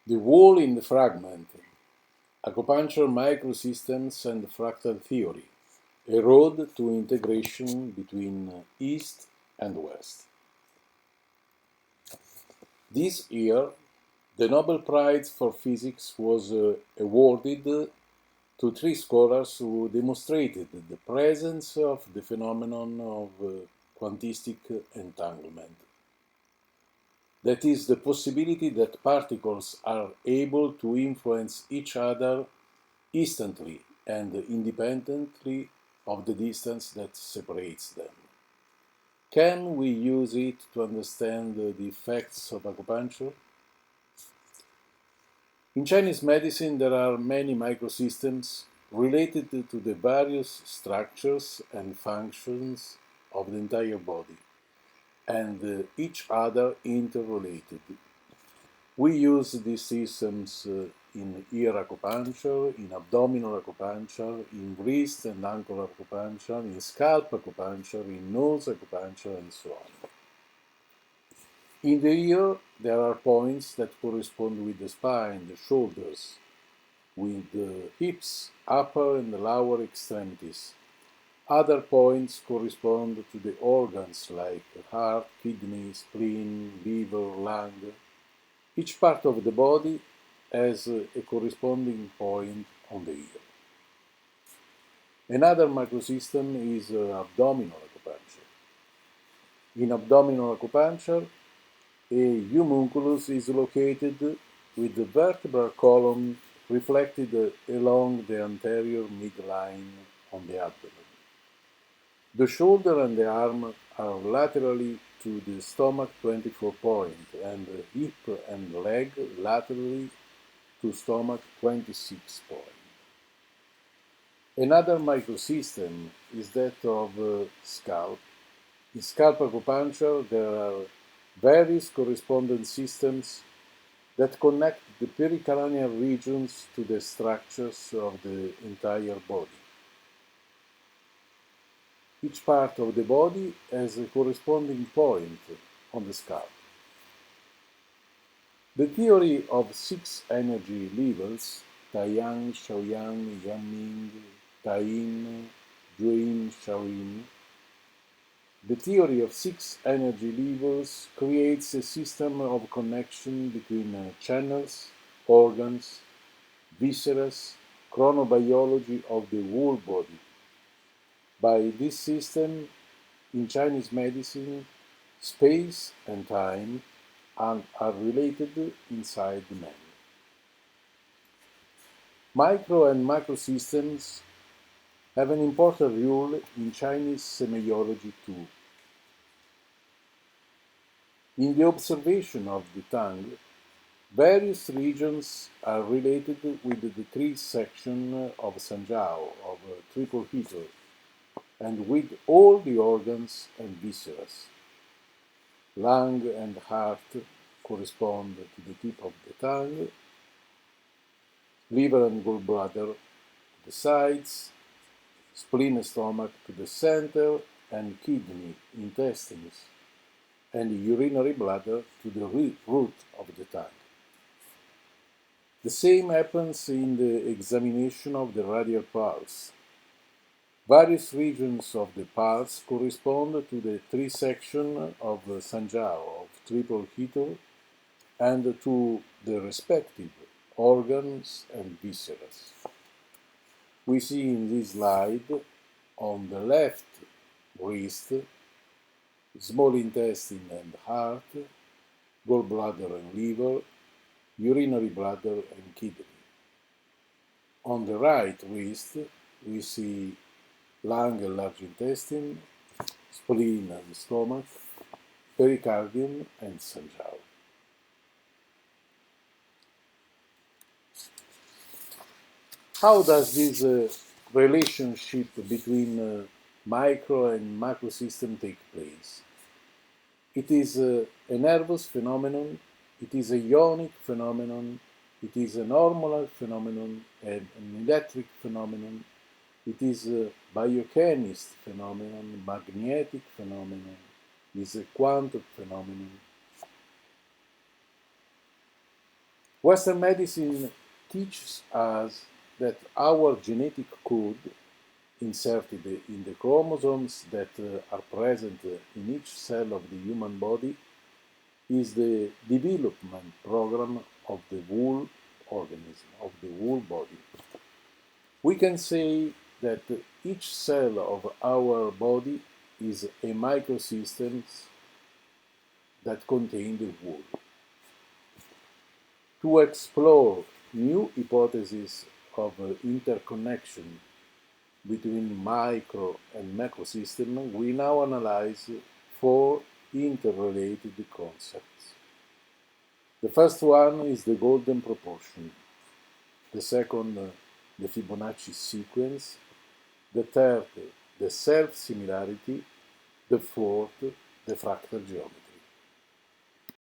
The wall in the fragment, acupuncture microsystems and fractal theory, a road to integration between East and West. This year, the Nobel Prize for Physics was awarded to three scholars who demonstrated the presence of the phenomenon of quantistic entanglement. That is, the possibility that particles are able to influence each other instantly and independently of the distance that separates them. Can we use it to understand the effects of acupuncture? In Chinese medicine, there are many microsystems related to the various structures and functions of the entire body, and each other interrelated. We use these systems in ear acupuncture, in abdominal acupuncture, in wrist and ankle acupuncture, in scalp acupuncture, in nose acupuncture, and so on. In the ear, there are points that correspond with the spine, the shoulders, with the hips, upper and lower extremities. Other points correspond to the organs like heart, kidney, spleen, liver, lung. Each part of the body has a corresponding point on the ear. Another microsystem is abdominal acupuncture. In abdominal acupuncture, a homunculus is located with the vertebral column reflected along the anterior midline on the abdomen. The shoulder and the arm are laterally to the stomach 24 point, and the hip and leg laterally to stomach 26 point. Another microsystem is that of scalp. In scalp acupuncture, there are various correspondent systems that connect the pericranial regions to the structures of the entire body. Each part of the body has a corresponding point on the scalp. The theory of 6 energy levels, Taiyang, Shaoyang, Yanming, Taiyin, Juin, Shaoyin, the theory of 6 energy levels creates a system of connection between channels, organs, viscera, chronobiology of the whole body. By this system, in Chinese medicine, space and time are related inside the man. Micro and macrosystems have an important role in Chinese semiology too. In the observation of the tongue, various regions are related with the three sections of Sanjiao, of triple heater, and with all the organs and viscera. Lung and heart correspond to the tip of the tongue, liver and gallbladder to the sides, spleen and stomach to the center, and kidney, intestines, and urinary bladder to the root of the tongue. The same happens in the examination of the radial pulse. Various regions of the pulse correspond to the three sections of Sanjiao, of triple heater, and to the respective organs and viscera. We see in this slide, on the left wrist, small intestine and heart, gallbladder and liver, urinary bladder and kidney. On the right wrist, we see lung and large intestine, spleen and stomach, pericardium and Sanjiao. How does this relationship between micro and macro system take place? It is a nervous phenomenon, it is a ionic phenomenon, it is a hormonal phenomenon, and an electric phenomenon, it is a biochemist phenomenon, magnetic phenomenon, it is a quantum phenomenon. Western medicine teaches us that our genetic code, inserted in the chromosomes that are present in each cell of the human body, is the development program of the whole organism, of the whole body. We can say that each cell of our body is a microsystem that contain the whole. To explore new hypotheses of interconnection between micro and macro systems, we now analyze four interrelated concepts. The first one is the golden proportion, the second, the Fibonacci sequence, the third, the self-similarity, the fourth, the fractal geometry.